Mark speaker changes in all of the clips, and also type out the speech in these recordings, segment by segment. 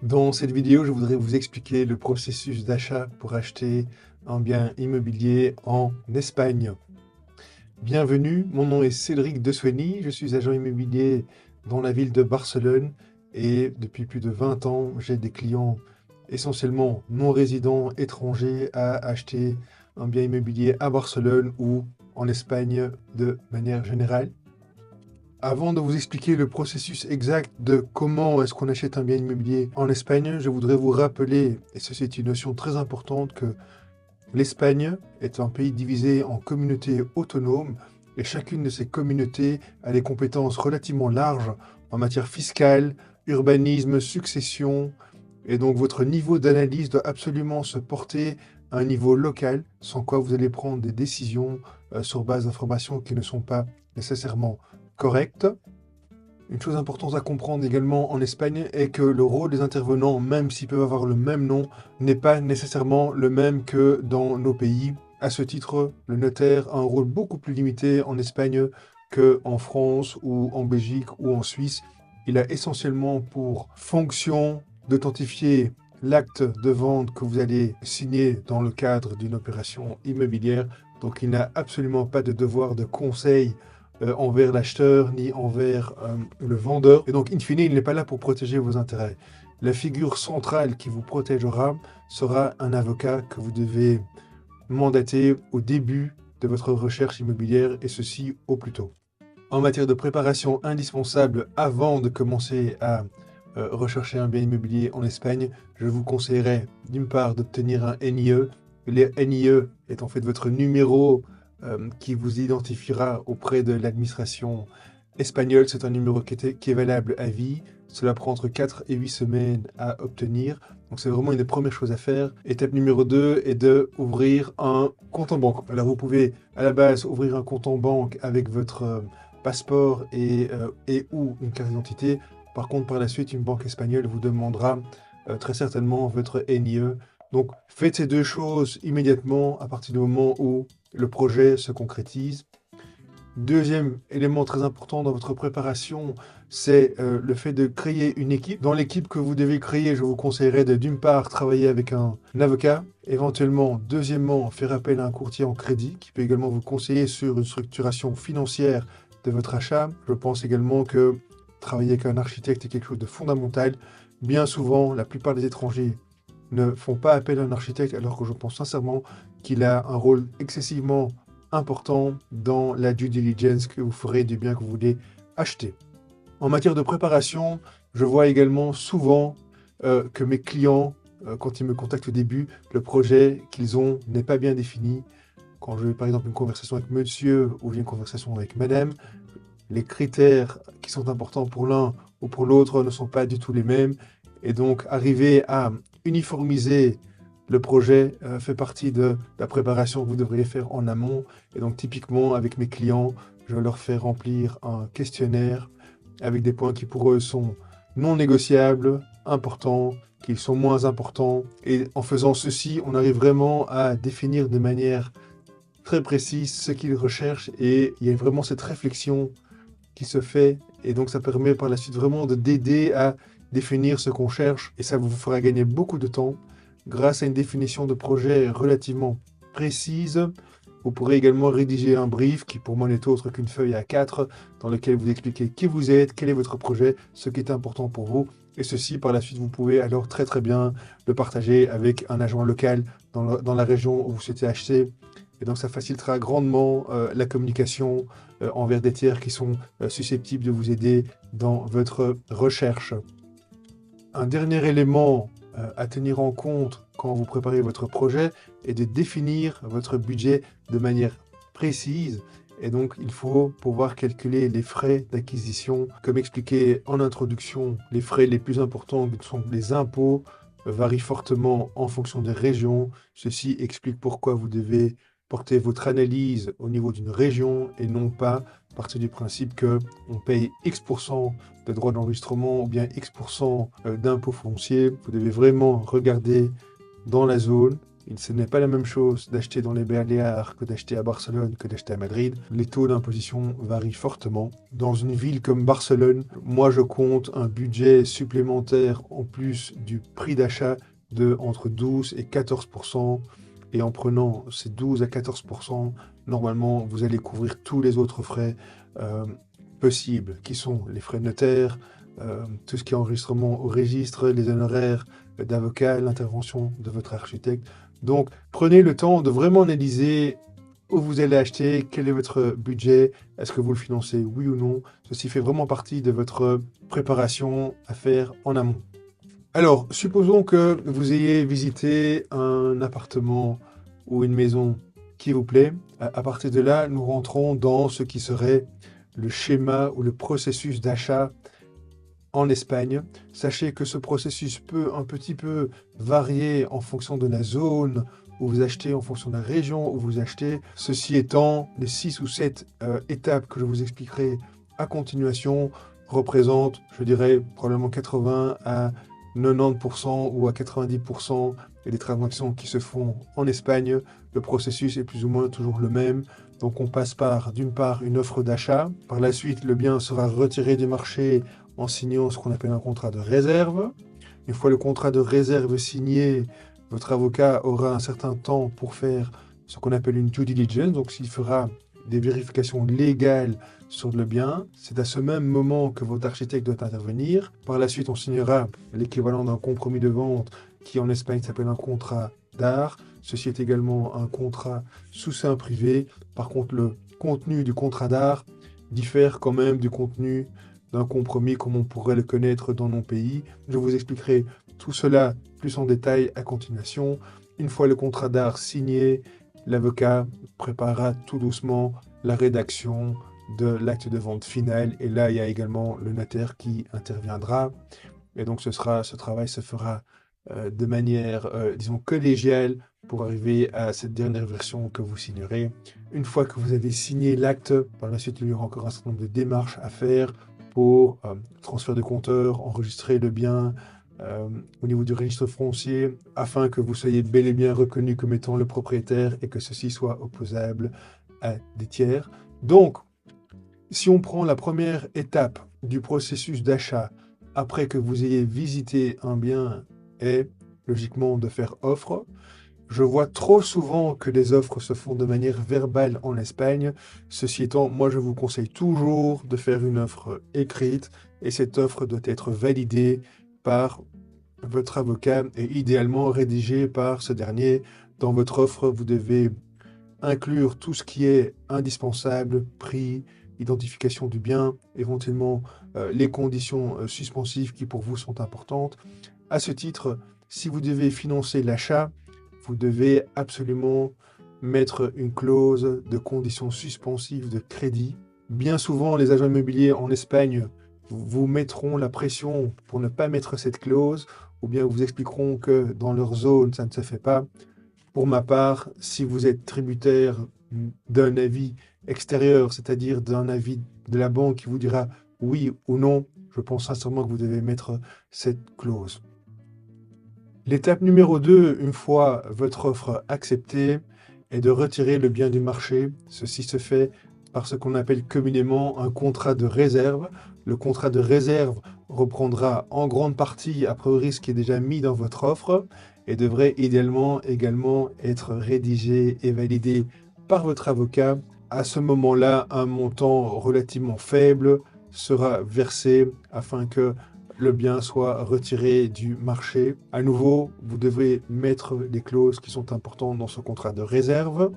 Speaker 1: Dans cette vidéo, je voudrais vous expliquer le processus d'achat pour acheter un bien immobilier en Espagne. Bienvenue, mon nom est Cédric De Sueny, je suis agent immobilier dans la ville de Barcelone et depuis plus de 20 ans, j'ai des clients essentiellement non résidents étrangers à acheter un bien immobilier à Barcelone ou en Espagne de manière générale. Avant de vous expliquer le processus exact de comment est-ce qu'on achète un bien immobilier en Espagne, je voudrais vous rappeler, et ceci est une notion très importante, que l'Espagne est un pays divisé en communautés autonomes et chacune de ces communautés a des compétences relativement larges en matière fiscale, urbanisme, succession, et donc votre niveau d'analyse doit absolument se porter à un niveau local, sans quoi vous allez prendre des décisions sur base d'informations qui ne sont pas nécessairement correctes. Une chose importante à comprendre également en Espagne est que le rôle des intervenants, même s'ils peuvent avoir le même nom, n'est pas nécessairement le même que dans nos pays. À ce titre, le notaire a un rôle beaucoup plus limité en Espagne qu'en France ou en Belgique ou en Suisse. Il a essentiellement pour fonction d'authentifier l'acte de vente que vous allez signer dans le cadre d'une opération immobilière. Donc il n'a absolument pas de devoir de conseil envers l'acheteur ni envers le vendeur. Et donc, in fine, il n'est pas là pour protéger vos intérêts. La figure centrale qui vous protégera sera un avocat que vous devez mandater au début de votre recherche immobilière, et ceci au plus tôt. En matière de préparation indispensable avant de commencer à rechercher un bien immobilier en Espagne, je vous conseillerais d'une part d'obtenir un NIE. Le NIE est en fait votre numéro qui vous identifiera auprès de l'administration espagnole. C'est un numéro qui est valable à vie. Cela prend entre 4 et 8 semaines à obtenir. Donc c'est vraiment une des premières choses à faire. Étape numéro 2 est d'ouvrir un compte en banque. Alors vous pouvez à la base ouvrir un compte en banque avec votre passeport et ou une carte d'identité. Par contre, par la suite, une banque espagnole vous demandera très certainement votre NIE. Donc faites ces deux choses immédiatement à partir du moment où le projet se concrétise. Deuxième élément très important dans votre préparation, c'est le fait de créer une équipe. Dans l'équipe que vous devez créer, je vous conseillerais de, d'une part, travailler avec un avocat, éventuellement, deuxièmement, faire appel à un courtier en crédit qui peut également vous conseiller sur une structuration financière de votre achat. Je pense également que travailler avec un architecte est quelque chose de fondamental. Bien souvent, la plupart des étrangers ne font pas appel à un architecte, alors que je pense sincèrement qu'il a un rôle excessivement important dans la due diligence que vous ferez du bien que vous voulez acheter. En matière de préparation, je vois également souvent que mes clients, quand ils me contactent au début, le projet qu'ils ont n'est pas bien défini. Quand je vais par exemple une conversation avec monsieur ou une conversation avec madame, les critères qui sont importants pour l'un ou pour l'autre ne sont pas du tout les mêmes. Et donc arriver à uniformiser le projet fait partie de la préparation que vous devriez faire en amont. Et donc typiquement avec mes clients, je leur fais remplir un questionnaire avec des points qui pour eux sont non négociables, importants, qui sont moins importants. Et en faisant ceci, on arrive vraiment à définir de manière très précise ce qu'ils recherchent et il y a vraiment cette réflexion qui se fait et donc ça permet par la suite vraiment d'aider à définir ce qu'on cherche et ça vous fera gagner beaucoup de temps. Grâce à une définition de projet relativement précise, vous pourrez également rédiger un brief qui pour moi n'est autre qu'une feuille A4 dans lequel vous expliquez qui vous êtes, quel est votre projet, ce qui est important pour vous. Et ceci, par la suite, vous pouvez alors très bien le partager avec un agent local dans la région où vous souhaitez acheter. Et donc ça facilitera grandement la communication envers des tiers qui sont susceptibles de vous aider dans votre recherche. Un dernier élément à tenir en compte quand vous préparez votre projet est de définir votre budget de manière précise. Et donc, il faut pouvoir calculer les frais d'acquisition. Comme expliqué en introduction, les frais les plus importants sont les impôts, varient fortement en fonction des régions. Ceci explique pourquoi vous devez porter votre analyse au niveau d'une région et non pas partir du principe qu'on paye X% de droits d'enregistrement ou bien X% d'impôts fonciers. Vous devez vraiment regarder dans la zone Ce n'est pas la même chose d'acheter dans les Baléares que d'acheter à Barcelone que d'acheter à Madrid. Les taux d'imposition varient fortement. Dans une ville comme Barcelone, moi je compte un budget supplémentaire en plus du prix d'achat de entre 12 et 14%. Et en prenant ces 12 à 14%, normalement, vous allez couvrir tous les autres frais possibles, qui sont les frais de notaire, tout ce qui est enregistrement au registre, les honoraires d'avocat, l'intervention de votre architecte. Donc, prenez le temps de vraiment analyser où vous allez acheter, quel est votre budget, est-ce que vous le financez, oui ou non. Ceci fait vraiment partie de votre préparation à faire en amont. Alors, supposons que vous ayez visité un appartement ou une maison qui vous plaît. À partir de là, nous rentrons dans ce qui serait le schéma ou le processus d'achat en Espagne. Sachez que ce processus peut un petit peu varier en fonction de la zone où vous achetez, en fonction de la région où vous achetez. Ceci étant, les 6 ou 7 étapes que je vous expliquerai à continuation représentent, je dirais, probablement 80 à 90% ou à 90% des transactions qui se font en Espagne. Le processus est plus ou moins toujours le même. Donc on passe par, d'une part, une offre d'achat. Par la suite, le bien sera retiré du marché en signant ce qu'on appelle un contrat de réserve. Une fois le contrat de réserve signé, votre avocat aura un certain temps pour faire ce qu'on appelle une due diligence. Donc il fera des vérifications légales sur le bien. C'est à ce même moment que votre architecte doit intervenir. Par la suite, on signera l'équivalent d'un compromis de vente qui en Espagne s'appelle un contrat d'art. Ceci est également un contrat sous seing privé. Par contre, le contenu du contrat d'art diffère quand même du contenu d'un compromis comme on pourrait le connaître dans nos pays. Je vous expliquerai tout cela plus en détail à continuation. Une fois le contrat d'art signé, l'avocat préparera tout doucement la rédaction de l'acte de vente final. Et là, il y a également le notaire qui interviendra. Et donc, ce travail se fera de manière, disons, collégiale pour arriver à cette dernière version que vous signerez. Une fois que vous avez signé l'acte, par la suite, il y aura encore un certain nombre de démarches à faire pour transfert de compteur, enregistrer le bien au niveau du registre foncier, afin que vous soyez bel et bien reconnu comme étant le propriétaire et que ceci soit opposable à des tiers. Donc, si on prend la première étape du processus d'achat, après que vous ayez visité un bien, est logiquement de faire offre. Je vois trop souvent que les offres se font de manière verbale en Espagne. Ceci étant, moi je vous conseille toujours de faire une offre écrite et cette offre doit être validée par votre avocat et idéalement rédigée par ce dernier. Dans votre offre, vous devez inclure tout ce qui est indispensable, prix, identification du bien, éventuellement les conditions suspensives qui pour vous sont importantes. À ce titre, si vous devez financer l'achat, vous devez absolument mettre une clause de conditions suspensives de crédit. Bien souvent, les agents immobiliers en Espagne vous mettront la pression pour ne pas mettre cette clause, ou bien vous expliqueront que dans leur zone, ça ne se fait pas. Pour ma part, si vous êtes tributaire d'un avis extérieur, c'est-à-dire d'un avis de la banque qui vous dira oui ou non, je pense sincèrement que vous devez mettre cette clause. L'étape numéro 2, une fois votre offre acceptée, est de retirer le bien du marché. Ceci se fait par ce qu'on appelle communément un contrat de réserve. Le contrat de réserve reprendra en grande partie, a priori, ce qui est déjà mis dans votre offre et devrait idéalement également être rédigé et validé par votre avocat. À ce moment-là, un montant relativement faible sera versé afin que le bien soit retiré du marché. À nouveau, vous devrez mettre les clauses qui sont importantes dans ce contrat de réserve.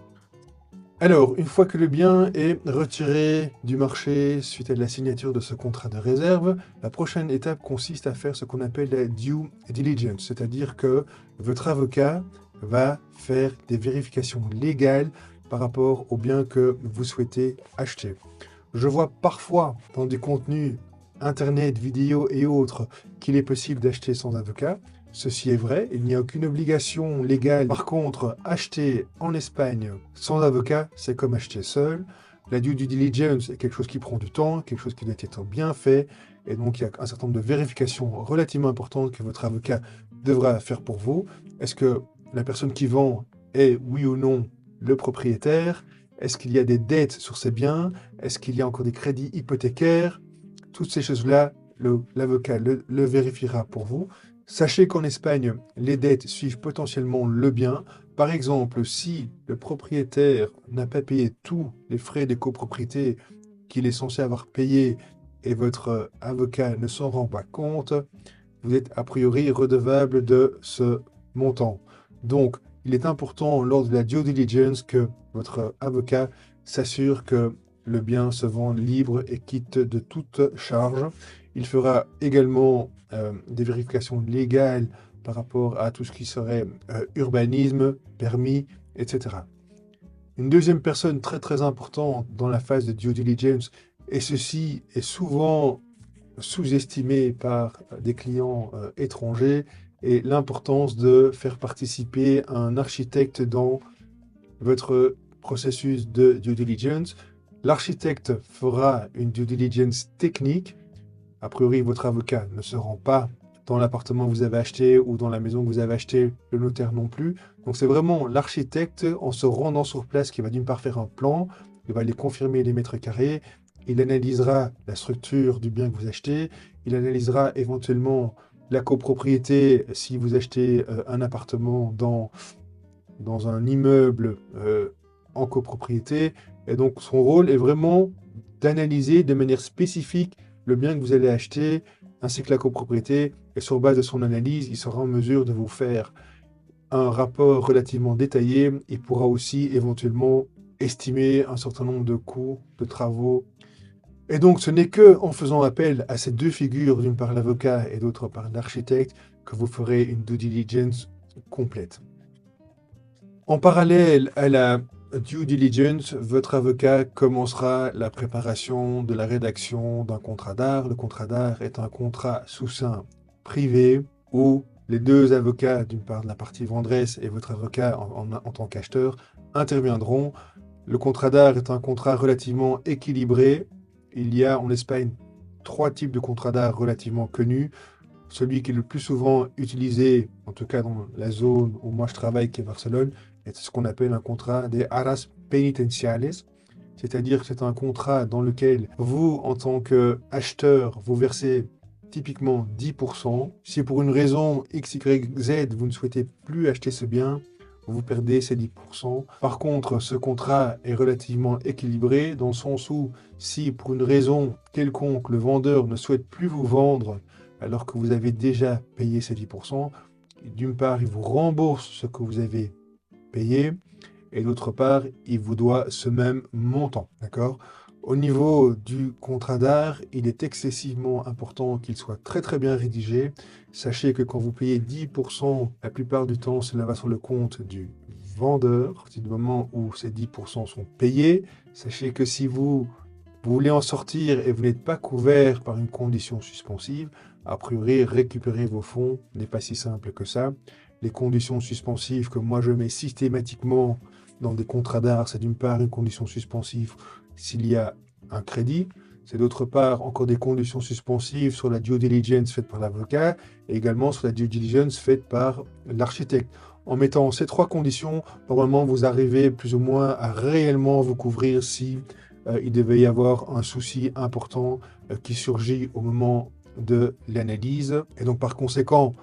Speaker 1: Alors, une fois que le bien est retiré du marché suite à la signature de ce contrat de réserve, la prochaine étape consiste à faire ce qu'on appelle la due diligence, c'est-à-dire que votre avocat va faire des vérifications légales par rapport au bien que vous souhaitez acheter. Je vois parfois dans des contenus Internet, vidéos et autres qu'il est possible d'acheter sans avocat. Ceci est vrai, il n'y a aucune obligation légale. Par contre, acheter en Espagne sans avocat, c'est comme acheter seul. La due diligence est quelque chose qui prend du temps, quelque chose qui doit être bien fait, et donc il y a un certain nombre de vérifications relativement importantes que votre avocat devra faire pour vous. Est-ce que la personne qui vend est, oui ou non, le propriétaire? Est-ce qu'il y a des dettes sur ces biens? Est-ce qu'il y a encore des crédits hypothécaires? Toutes ces choses-là, l'avocat le vérifiera pour vous. Sachez qu'en Espagne, les dettes suivent potentiellement le bien. Par exemple, si le propriétaire n'a pas payé tous les frais de copropriété qu'il est censé avoir payés et votre avocat ne s'en rend pas compte, vous êtes a priori redevable de ce montant. Donc, il est important lors de la due diligence que votre avocat s'assure que le bien se vend libre et quitte de toute charge. Il fera également des vérifications légales par rapport à tout ce qui serait urbanisme, permis, etc. Une deuxième personne très très importante dans la phase de due diligence, et ceci est souvent sous-estimé par des clients étrangers, est l'importance de faire participer un architecte dans votre processus de due diligence. L'architecte fera une due diligence technique. A priori, votre avocat ne se rend pas dans l'appartement que vous avez acheté ou dans la maison que vous avez acheté, le notaire non plus. Donc c'est vraiment l'architecte, en se rendant sur place, qui va d'une part faire un plan, il va aller confirmer les mètres carrés, il analysera la structure du bien que vous achetez, il analysera éventuellement la copropriété si vous achetez un appartement dans un immeuble en copropriété. Et donc son rôle est vraiment d'analyser de manière spécifique le bien que vous allez acheter, ainsi que la copropriété, et sur base de son analyse, il sera en mesure de vous faire un rapport relativement détaillé. Il pourra aussi éventuellement estimer un certain nombre de coûts, de travaux. Et donc, ce n'est que en faisant appel à ces deux figures, d'une part l'avocat et d'autre part l'architecte, que vous ferez une due diligence complète. En parallèle à la due diligence, votre avocat commencera la préparation de la rédaction d'un contrat d'art. Le contrat d'art est un contrat sous seing privé où les deux avocats, d'une part de la partie venderesse et votre avocat en tant qu'acheteur, interviendront. Le contrat d'art est un contrat relativement équilibré. Il y a en Espagne 3 types de contrats d'art relativement connus. Celui qui est le plus souvent utilisé, en tout cas dans la zone où moi je travaille, qui est Barcelone, est ce qu'on appelle un contrat des arras penitenciales, c'est-à-dire que c'est un contrat dans lequel vous, en tant qu'acheteur, vous versez typiquement 10%. Si pour une raison X, Y, Z, vous ne souhaitez plus acheter ce bien, vous perdez ces 10%. Par contre, ce contrat est relativement équilibré dans le sens où si pour une raison quelconque, le vendeur ne souhaite plus vous vendre alors que vous avez déjà payé ces 10%, d'une part, il vous rembourse ce que vous avez payé, et d'autre part, il vous doit ce même montant, d'accord? Au niveau du contrat d'art, il est excessivement important qu'il soit très très bien rédigé. Sachez que quand vous payez 10%, la plupart du temps, cela va sur le compte du vendeur. Du moment où ces 10% sont payés, sachez que si vous voulez en sortir et vous n'êtes pas couvert par une condition suspensive, a priori, récupérer vos fonds n'est pas si simple que ça. Les conditions suspensives que moi je mets systématiquement dans des contrats d'art, c'est d'une part une condition suspensive s'il y a un crédit, c'est d'autre part encore des conditions suspensives sur la due diligence faite par l'avocat et également sur la due diligence faite par l'architecte. En mettant ces 3 conditions, normalement vous arrivez plus ou moins à réellement vous couvrir si il devait y avoir un souci important qui surgit au moment de l'analyse. Et donc par conséquent,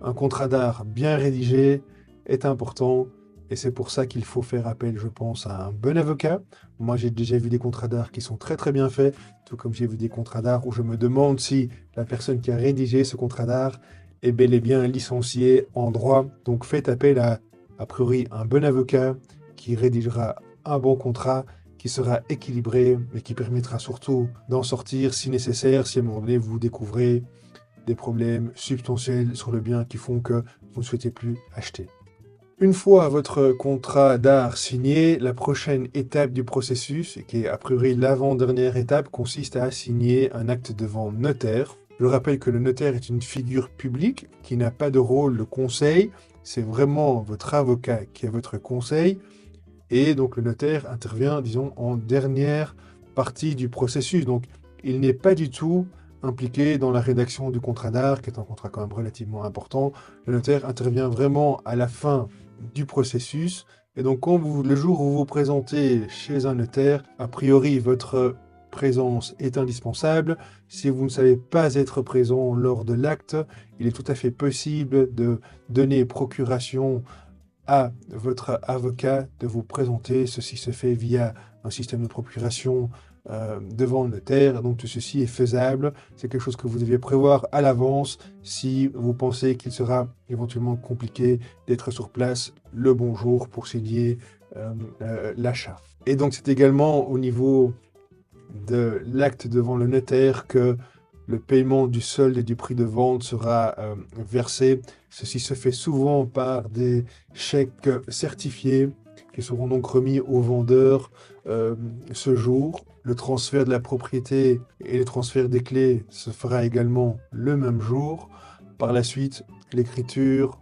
Speaker 1: un contrat d'art bien rédigé est important. Et c'est pour ça qu'il faut faire appel, je pense, à un bon avocat. Moi, j'ai déjà vu des contrats d'art qui sont très très bien faits, tout comme j'ai vu des contrats d'art où je me demande si la personne qui a rédigé ce contrat d'art est bel et bien licenciée en droit. Donc faites appel a priori, un bon avocat qui rédigera un bon contrat, qui sera équilibré et qui permettra surtout d'en sortir si nécessaire, si à un moment donné vous découvrez des problèmes substantiels sur le bien qui font que vous ne souhaitez plus acheter. Une fois votre contrat d'art signé, la prochaine étape du processus, qui est a priori l'avant-dernière étape, consiste à signer un acte devant notaire. Je rappelle que le notaire est une figure publique qui n'a pas de rôle de conseil, c'est vraiment votre avocat qui est votre conseil, et donc le notaire intervient, disons, en dernière partie du processus. Donc il n'est pas du tout impliqué dans la rédaction du contrat d'art, qui est un contrat quand même relativement important. Le notaire intervient vraiment à la fin du processus. Et donc, le jour où vous vous présentez chez un notaire, a priori, votre présence est indispensable. Si vous ne savez pas être présent lors de l'acte, il est tout à fait possible de donner procuration à votre avocat de vous présenter. Ceci se fait via un système de procuration devant le notaire. Donc tout ceci est faisable. C'est quelque chose que vous deviez prévoir à l'avance si vous pensez qu'il sera éventuellement compliqué d'être sur place le bon jour pour signer l'achat. Et donc c'est également au niveau de l'acte devant le notaire que le paiement du solde et du prix de vente sera versé. Ceci se fait souvent par des chèques certifiés qui seront donc remis aux vendeurs ce jour. Le transfert de la propriété et le transfert des clés se fera également le même jour. Par la suite, l'écriture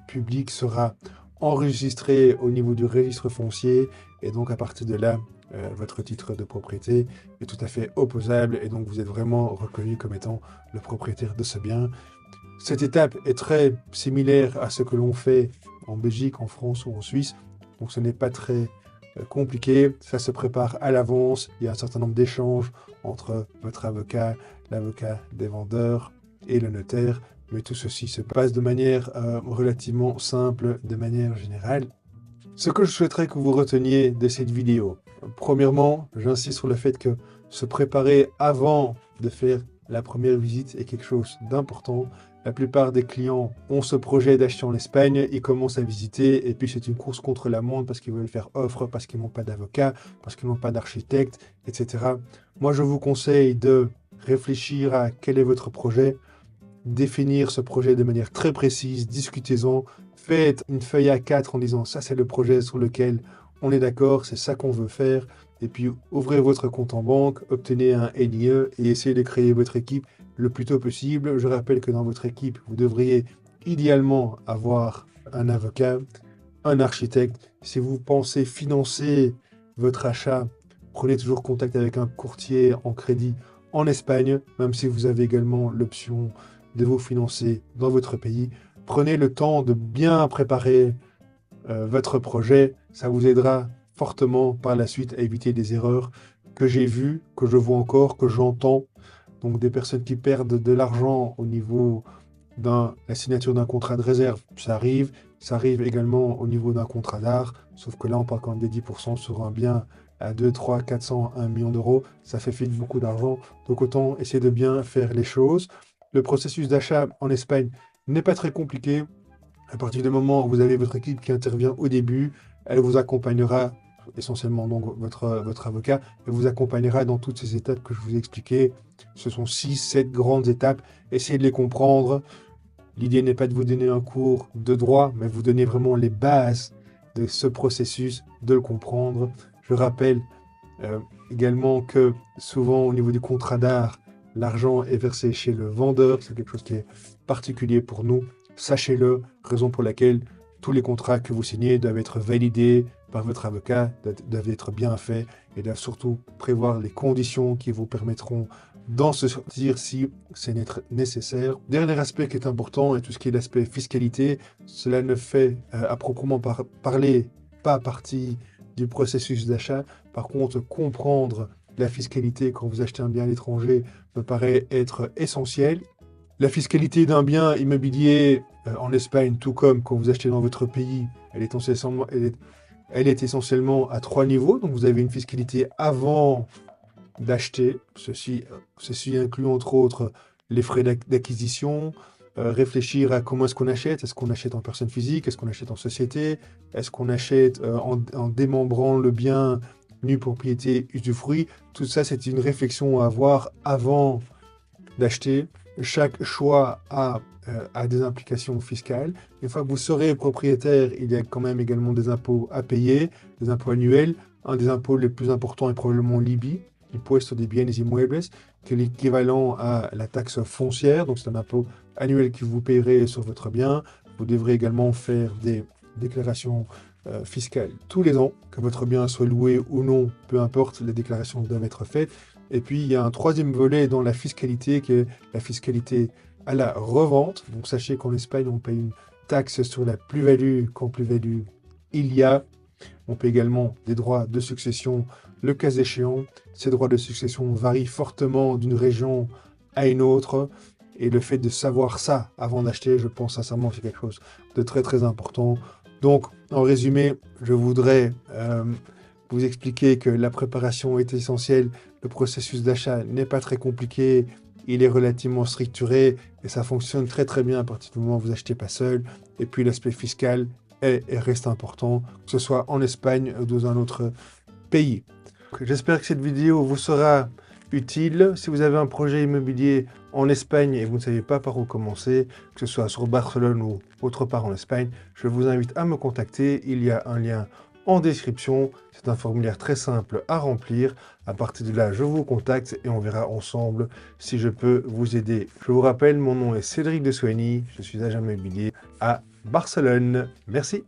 Speaker 1: publique sera enregistrée au niveau du registre foncier et donc à partir de là, votre titre de propriété est tout à fait opposable et donc vous êtes vraiment reconnu comme étant le propriétaire de ce bien. Cette étape est très similaire à ce que l'on fait en Belgique, en France ou en Suisse, donc ce n'est pas très compliqué, ça se prépare à l'avance, il y a un certain nombre d'échanges entre votre avocat, l'avocat des vendeurs et le notaire, mais tout ceci se passe de manière relativement simple, de manière générale. Ce que je souhaiterais que vous reteniez de cette vidéo, premièrement, j'insiste sur le fait que se préparer avant de faire la première visite est quelque chose d'important. La plupart des clients ont ce projet d'acheter en Espagne, ils commencent à visiter et puis c'est une course contre la montre parce qu'ils veulent faire offre, parce qu'ils n'ont pas d'avocat, parce qu'ils n'ont pas d'architecte, etc. Moi, je vous conseille de réfléchir à quel est votre projet, définir ce projet de manière très précise, discutez-en, faites une feuille A4 en disant ça c'est le projet sur lequel on est d'accord, c'est ça qu'on veut faire, et puis ouvrez votre compte en banque, obtenez un NIE et essayez de créer votre équipe le plus tôt possible. Je rappelle que dans votre équipe, vous devriez idéalement avoir un avocat, un architecte. Si vous pensez financer votre achat, prenez toujours contact avec un courtier en crédit en Espagne, même si vous avez également l'option de vous financer dans votre pays. Prenez le temps de bien préparer votre projet, ça vous aidera fortement par la suite à éviter des erreurs que j'ai vues, que je vois encore, que j'entends. Donc des personnes qui perdent de l'argent au niveau de la signature d'un contrat de réserve, ça arrive également au niveau d'un contrat d'art, sauf que là on parle quand même des 10% sur un bien à 2, 3, 400, 1 million d'euros, ça fait beaucoup d'argent, donc autant essayer de bien faire les choses. Le processus d'achat en Espagne n'est pas très compliqué. À partir du moment où vous avez votre équipe qui intervient au début, elle vous accompagnera, essentiellement donc votre avocat, elle vous accompagnera dans toutes ces étapes que je vous ai expliquées. Ce sont 6, 7 grandes étapes. Essayez de les comprendre. L'idée n'est pas de vous donner un cours de droit, mais vous donner vraiment les bases de ce processus, de le comprendre. Je rappelle également que souvent au niveau du contrat d'art, l'argent est versé chez le vendeur. C'est quelque chose qui est particulier pour nous. Sachez-le, raison pour laquelle tous les contrats que vous signez doivent être validés par votre avocat, doivent être bien faits et doivent surtout prévoir les conditions qui vous permettront d'en sortir si c'est nécessaire. Dernier aspect qui est important est tout ce qui est l'aspect fiscalité. Cela ne fait à proprement parler pas partie du processus d'achat. Par contre, comprendre la fiscalité quand vous achetez un bien à l'étranger me paraît être essentiel. La fiscalité d'un bien immobilier en Espagne, tout comme quand vous achetez dans votre pays, elle est essentiellement à 3 niveaux. Donc vous avez une fiscalité avant d'acheter. Ceci inclut entre autres les frais d'acquisition, réfléchir à comment est-ce qu'on achète. Est-ce qu'on achète en personne physique? Est-ce qu'on achète en société? Est-ce qu'on achète en démembrant le bien nu propriété usufruit? Tout ça, c'est une réflexion à avoir avant d'acheter. Chaque choix a des implications fiscales. Une fois que vous serez propriétaire, il y a quand même également des impôts à payer, des impôts annuels. Un des impôts les plus importants est probablement l'IBI, Impuesto de Bienes Inmuebles, qui est l'équivalent à la taxe foncière. Donc c'est un impôt annuel que vous payerez sur votre bien. Vous devrez également faire des déclarations fiscales tous les ans, que votre bien soit loué ou non, peu importe, les déclarations doivent être faites. Et puis, il y a un troisième volet dans la fiscalité, qui est la fiscalité à la revente. Donc, sachez qu'en Espagne, on paye taxe sur la plus-value quand plus-value il y a. On paie également des droits de succession le cas échéant. Ces droits de succession varient fortement d'une région à une autre. Et le fait de savoir ça avant d'acheter, je pense sincèrement que c'est quelque chose de très très important. Donc, en résumé, je voudrais vous expliquer que la préparation est essentielle. Le processus d'achat n'est pas très compliqué. Il est relativement structuré et ça fonctionne très très bien à partir du moment où vous achetez pas seul. Et puis l'aspect fiscal reste important, que ce soit en Espagne ou dans un autre pays. J'espère que cette vidéo vous sera utile. Si vous avez un projet immobilier en Espagne et vous ne savez pas par où commencer, que ce soit sur Barcelone ou autre part en Espagne, je vous invite à me contacter. Il y a un lien en description. C'est un formulaire très simple à remplir. À partir de là, je vous contacte et on verra ensemble si je peux vous aider. Je vous rappelle, mon nom est Cédric de Soigny. Je suis agent immobilier à Barcelone. Merci.